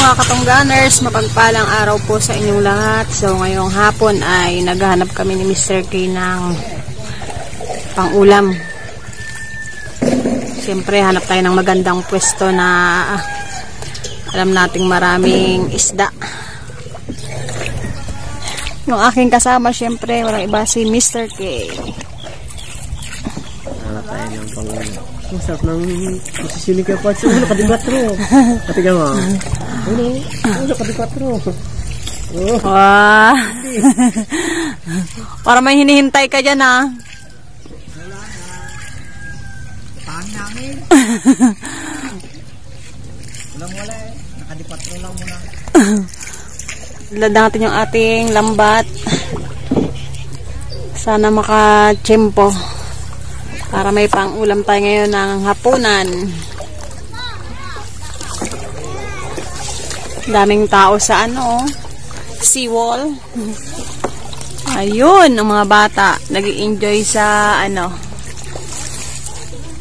mga katongganers, mapagpalang araw po sa inyong lahat. So ngayong hapon ay naghahanap kami ni Mr. K ng pang-ulam. Siyempre hanap tayo ng magandang pwesto na alam nating maraming isda. Yung aking kasama siyempre walang iba si Mr. K. Hanap tayo ng pang-ulam. Masarap ng posisyoning ka pa. Uno, kadi-4. Katiga mo. Uno, kadi-4. Wow. Para may hinihintay ka dyan, ha? Wala na. Pang namin. Walang-wala eh. Nakadi-4 lang muna. Lad natin yung ating lambat. Sana maka-tsempo. Para may pang-ulam tayo ngayon ng hapunan. Daming tao sa seawall. Ayun, ang mga bata nag-i-enjoy sa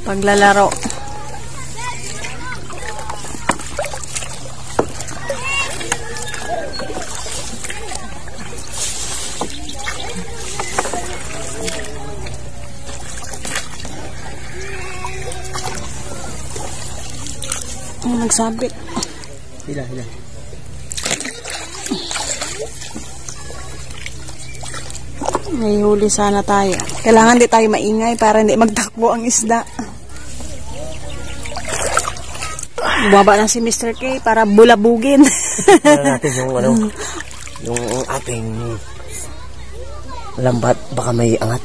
paglalaro. Nagsabit. Hila. May huli sana tayo. Kailangan di tayo maingay para hindi magtakbo ang isda. Bumaba na si Mr. K para bulabugin. Tingnan natin yung ating lambat. Baka may angat.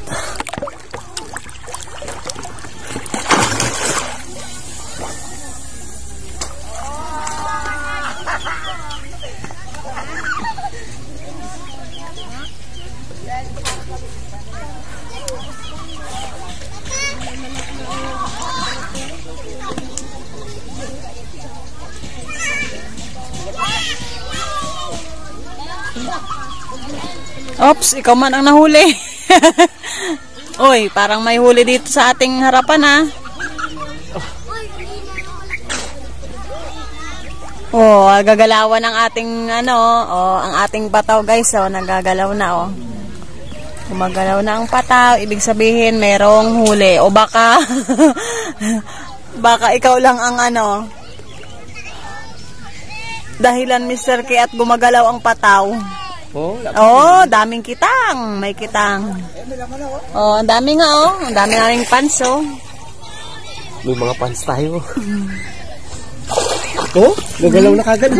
Oops, ikaw man ang nahuli. Oy, parang may huli dito sa ating harapan, ha. Oh, gagalawan ang ating ang ating pataw, guys. Oh, nagagalaw na, oh. Gumagalaw na ang pataw, ibig sabihin merong huli. O baka baka ikaw lang ang dahilan, Mr. K, at gumagalaw ang pataw. Oh, daming kitang. May kitang. Oh, ang dami nga, oh. Ang dami naming pants, oh. May mga pants tayo. Oh, nagalaw na kagad.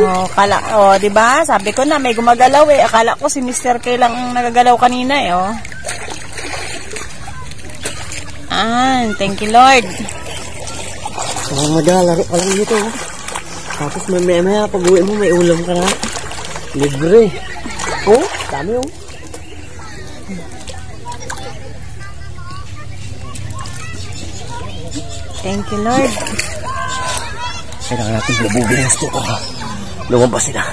Oh, di ba? Sabi ko na may gumagalaw eh. Akala ko si Mr. K lang ang nagagalaw kanina eh, oh. Thank you, Lord. Magalaro ka lang dito, oh. Tapos may pag-uwi mo may ulam ka na. Libre. Oh, dami, oh. Thank you, Lord. Kailangan natin labugin ang gusto ko. Lumabas sila.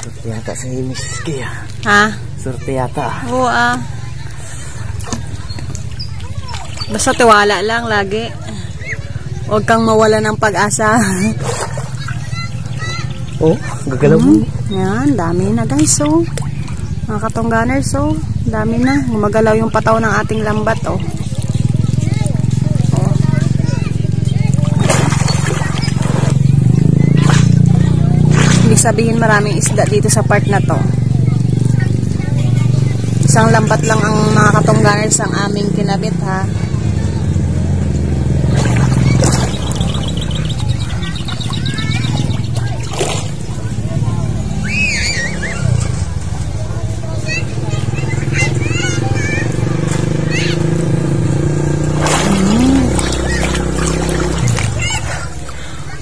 Surte yata si Mrs. Kia. Ha? Surte yata. Oo, basta tiwala lang lagi. Huwag kang mawala ng pag-asa. Oh, gagalaw mo. Yan, dami na, guys, oh. Mga katongganers, oh. Dami na. Gumagalaw yung pataw ng ating lambat, oh. Ibig sabihin maraming isda dito sa part na to. Isang lambat lang ang mga katongganers ang aming kinabit, ha.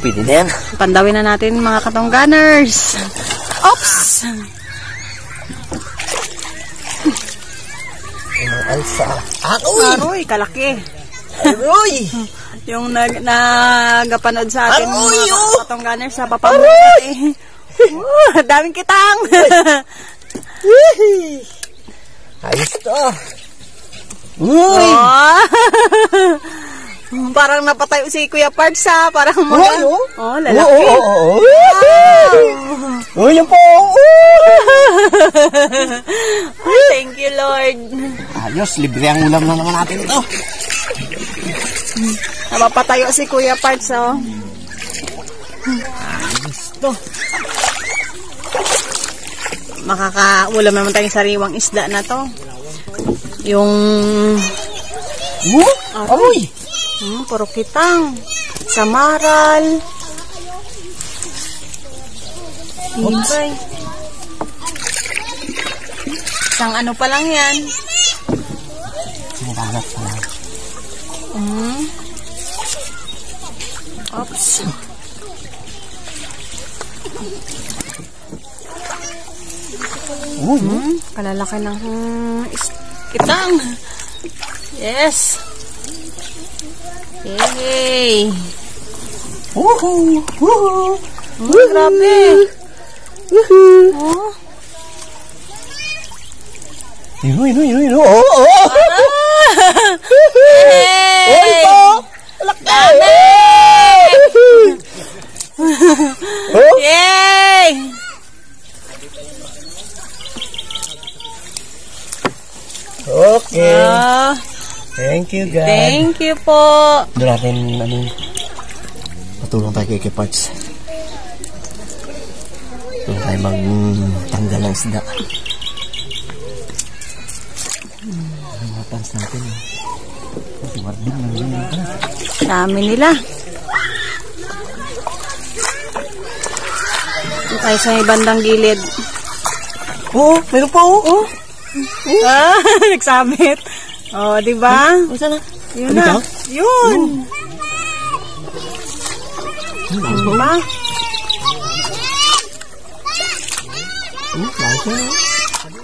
Pwede na yan. Pandawin na natin mga katongganers. Oops! Alsa. Aroy, kalaki. Aroy! Yung nagapanood sa atin mga Patongganer sa papamulat eh. Daming kitang. Ayos to. Uy! Parang napatay si Kuya Pards ha. Parang mga... Oh, lalaki. Oh, yan po. Ay, thank you, Lord. Ayos, libre ang ulam na naman natin ito. Napapatayo si Kuya Pards, oh. Ayos to. Makakaulam naman tayong sariwang isda na to. Yung... Aroy! puro kitang. Samaral. Hintay. Isang ano pa lang yan. Ang balat pa lang. Oops. Kalalaki ng kitang. Yes. Yay. Woohoo! Woohoo! Grabe. Oh. Ino. Oh! Yay. Dami. Yay. Okay. Thank you, God. Thank you po. Doon natin, patulong tayo kay Pards. Doon tayo magtanggal ng isda. Mga pants natin. Warding lang yun. Dami nila. Ito tayo sa bandang gilid. Oo, meron pa oo. Nagsabit. Oh, di ba? Saan na? Yun na. Yun. Diba?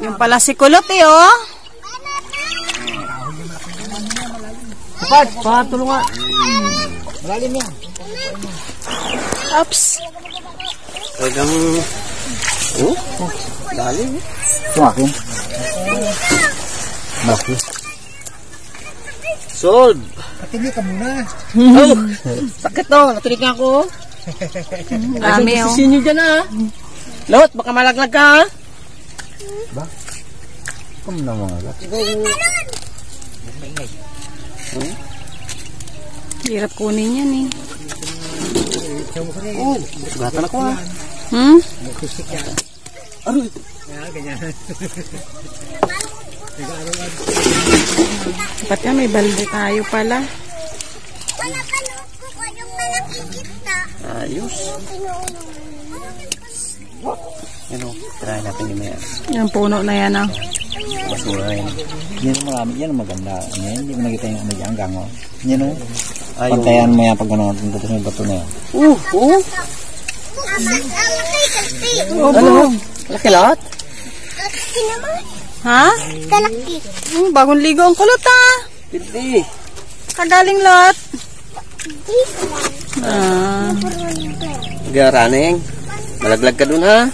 Yung pala si Kulot eh, oh. Pards, patulong nga. Malalim yan. Oops. Talagang... Oh, lalim. Ito akin. Malaki. Sold. Patinig ka muna. Oh, sakit to. Natulig nga ako. Dami, oh. Sisisi nyo dyan, ha? Lot, baka malaglag ka, ha? Ba? Kung na mga lat. Hirap kunin yan, eh. Oh, gatan ako, ha? Aroy. Dapat nga may balde tayo pala. Ayos. Yan o, try natin yung maya. Yung puno na yan, ah. Basura yan. Yan ang marami, yan ang maganda. Yan, hindi mo nakita yung ano dyan, gango. Yan o. Pantayan mo yan pag gano'n natin dito sa bato na yan. Ano? Laki lahat? Ha? Kalaki. Bagong ligo ang Kulot, ah. Hindi. Kagaling lot. Garaneng. Malaglag ka dun, ha?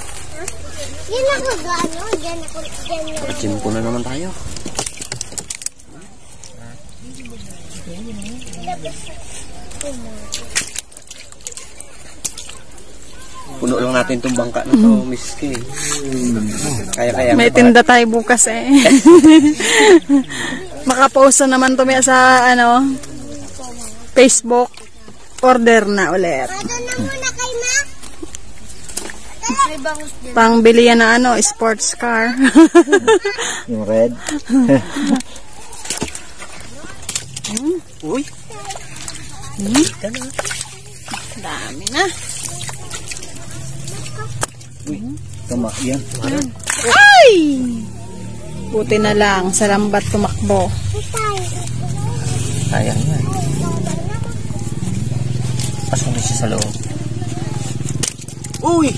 Yan ako gaano. Yan ako. Pachimpo na naman tayo. Puno lang natin itong bangka na to, miski. Kaya. May tinda tayo bukas, eh. Makapost na naman to sa, Facebook. Order na ulit. Doon na muna kay Ma. May bangus din. Pangbili yan na sports car. Yung red. Uy. Dami na. Uy. Tumak yan. Ay! Buti na lang. Sa lambat tumakbo. Sayang yan. Pasok na siya sa loob. Uy!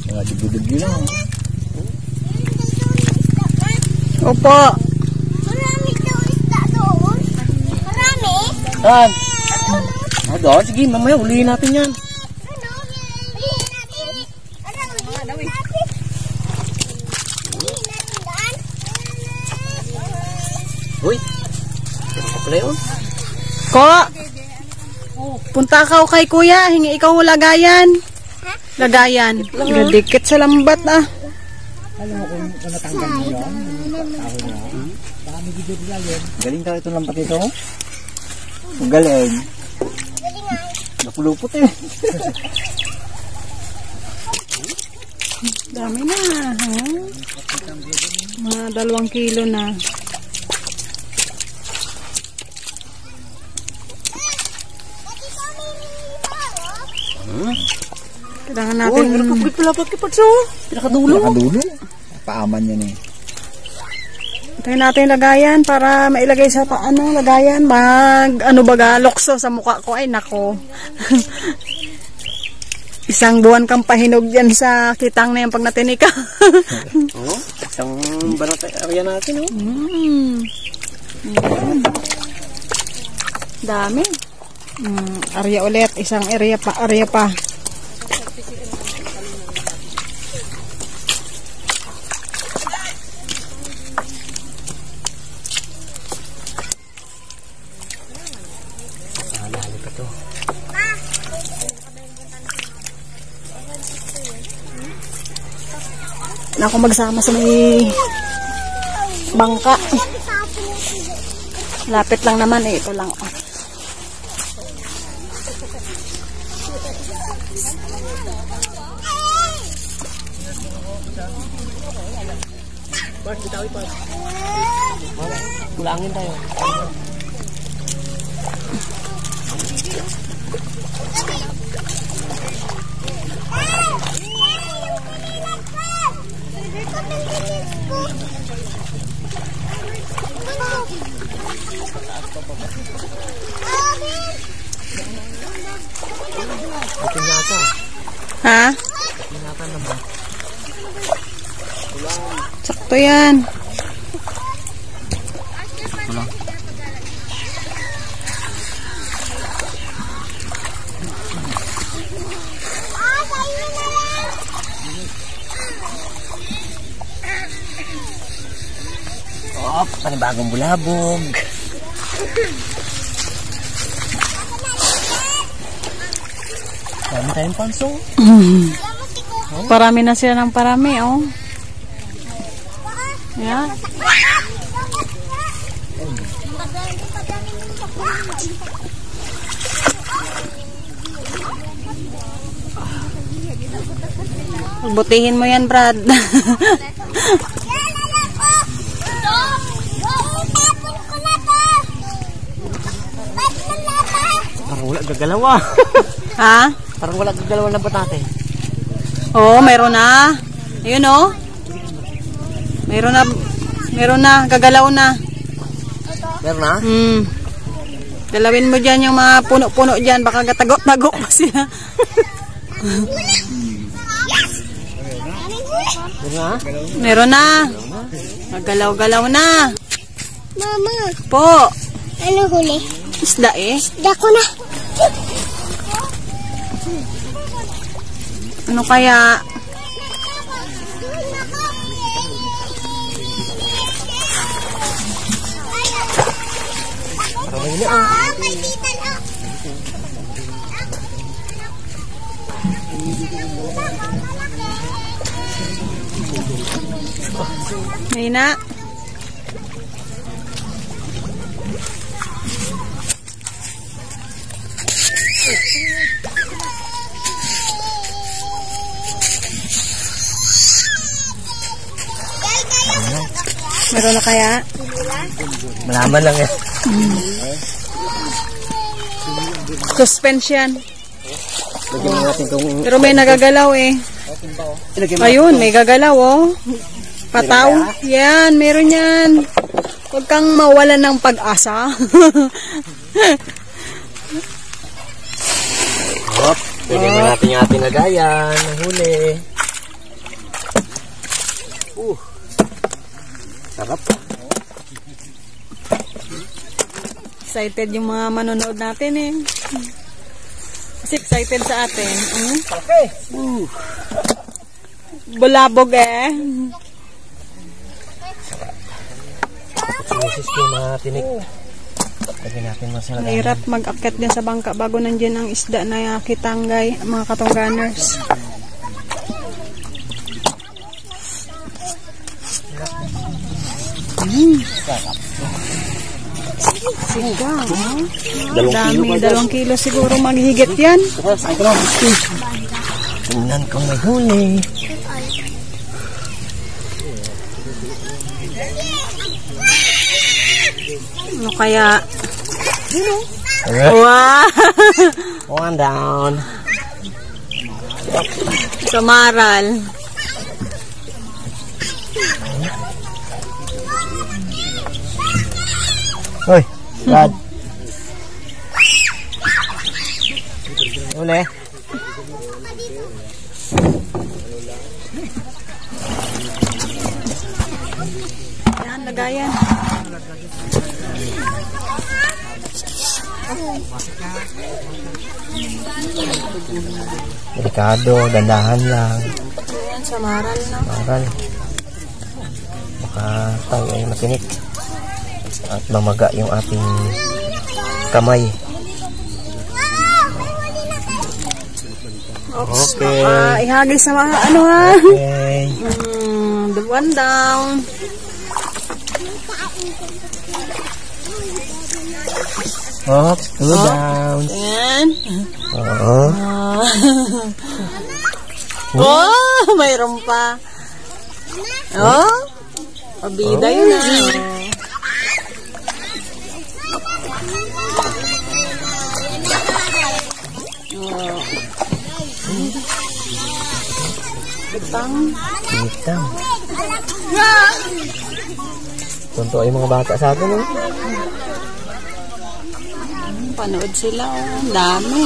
Mga dugi-dugi lang. Opo. Marami daw isda doon. Marami? Saan? Ah, doon. Sige, mamaya ulihin natin yan. Ano? Ulihin natin. Ano? Ulihin natin. Ulihin natin daan. Uy. Pala yun. Ko. Punta ka kay kuya. Hingi ikaw lagayan. Lagayan. Dikit sa lambat ah. Galing ka itong lampat ito. Galing. Napulupot eh. Dami na. Ha? Mga 2 kilo na. Kailangan natin... Pinakadulo. Paaman yan eh. Tayo natin lagayan para mailagay sa lagayan. Lokso sa mukha ko. Ay, nako. Isang buwan kang pahinog dyan sa kitang na yan pag natinika. Oo. Isang banat area natin oh. Dami. Area ulit. Isang area pa. Na ako magsama sa may bangka. Lapit lang naman eh. Ito lang. Kulangin tayo. Ha? Sakto yan. Oh, panibagong bulabog. Dami tayong pansong. Parami na sila ng parami, oh. Yan. Butihin mo yan, Brad. Parang wala gagalawa. Ha? Parang wala gagalawa na batate. Oo, meron na. Ayun, oh. Meron na. Gagalaw na. Meron na? Dalawin mo dyan yung mga puno-puno dyan. Baka gatago-tago pa sila. Meron na. Magalaw-galaw na. Mama, Po. ano huli? Isda eh. Isda ko na. Ano kaya? May titan oh. May na. Meron na kaya? Malaman lang yan. Suspension. Lagyan natin itong... Pero may nagagalaw eh. Ayun, may gagalaw oh. Pataw. Yan, meron yan. Huwag kang mawalan ng pag-asa. Hop, pwede mo natin yung ating lagayan. Nahuli. Sarap. Excited yung mga manonood natin eh. Kasi excited sa atin. Okay. Bulabog eh. Tapos yung mga tinik. Lagyan natin masala. Mahirap mag-akyat din sa bangka bago nandiyan ang isda na kitanggay, mga katungganers. Sigang. Dami, 2 kilo siguro maghigit yan. Tingnan kung may huli. Ano kaya? Wow! Wow! One down. Samaral. Hoy, Brad. Uli. Yan, lagayan. Delikado, dandahan lang. Yan, samaral na. Maral. Baka tayo ay matinik. At mamaga yung ating kamay. Okay. Ihagis sa mga ano ha. Okay. The one down. Up, two down. Yan. Oo. Oh, mayroon pa. Oh, pabida yun ah. Bitang. Bitang. Tunto ay mga bata sa atin. Eh. Panood sila. Oh. Ang dami.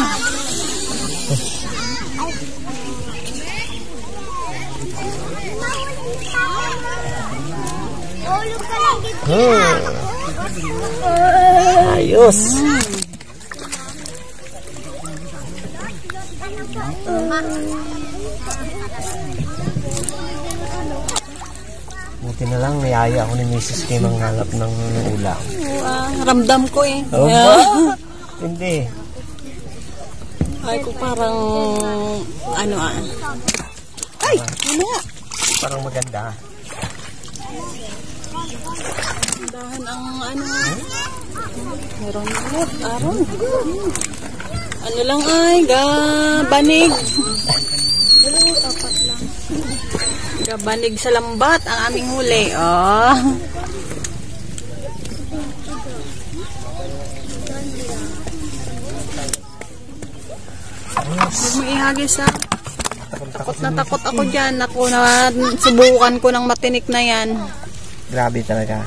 Ayos. Buti na lang niyaya ako ni Mrs. Kim ang hanap ng ulam. Ramdam ko eh. Oh, Yeah. Hindi. Ay ko parang ano ah. Ay, ano nga? Parang maganda. Dahan ang ano. Meron ulit. Aron. Ano lang ay, banig. Tapat lang. Gabanig sa lambat ang aming huli. Oh. Huwag mo ihagis ha. Takot na takot ako dyan. Ako na subukan ko ng matinik na yan. Grabe talaga.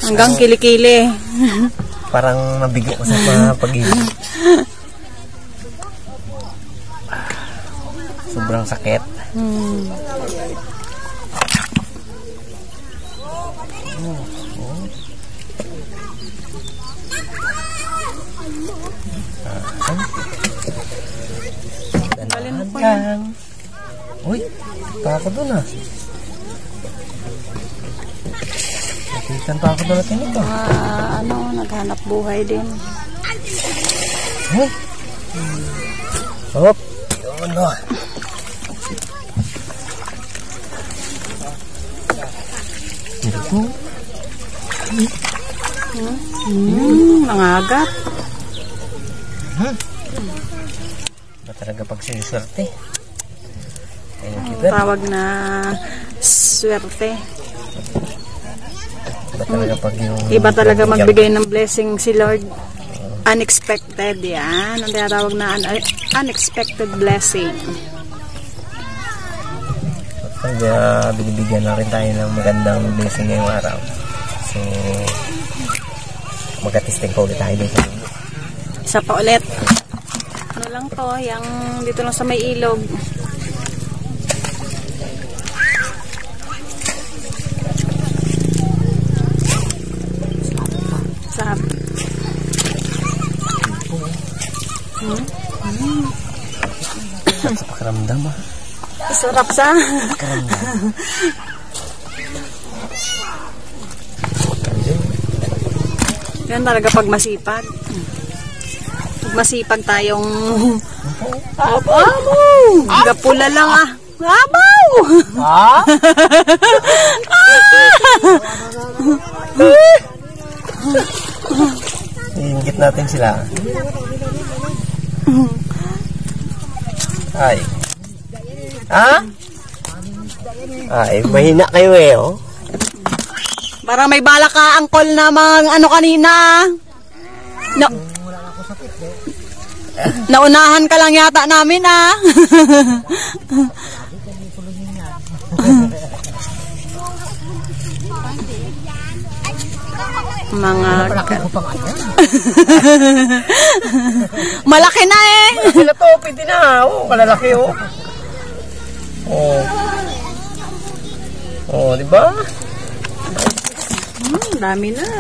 Hanggang kilikili. Parang mabigo ko sa mga pag-ibig. Sobrang sakit. Dandahan lang. Uy, pa ako dun ah. Nakitan pa ako dun natin ito. Ano, naghanap buhay din. Uy. Hop. Yun o. Nangagat. Ba talaga pag siniswerte? Tawag na swerte. Ba talaga pag yung... Iba talaga magbigay ng blessing si Lord. Unexpected, yan. Ang tinatawag na unexpected blessing. Pag binibigyan na rin tayo ng magandang blessing ngayong araw. So, mag-testing pa ulit tayo dito. Isa pa ulit. Ano lang to, yung dito lang sa may ilog. Sa pakiramdam ah. Sarap sa. Yan talaga pag masipag. Pag masipag tayong abaw! Gapula lang ah. Abaw! Ha? Iingit natin sila. Ay. Ha? Ay, mahina kayo eh, oh. Parang may bala ka, angkol na mga ano kanina. No. Naunahan ka lang yata namin ah. Mga malaki na eh. Sila to, pwede na. Oh, kalalaki oh. Oh. Oh, di ba? Dami na.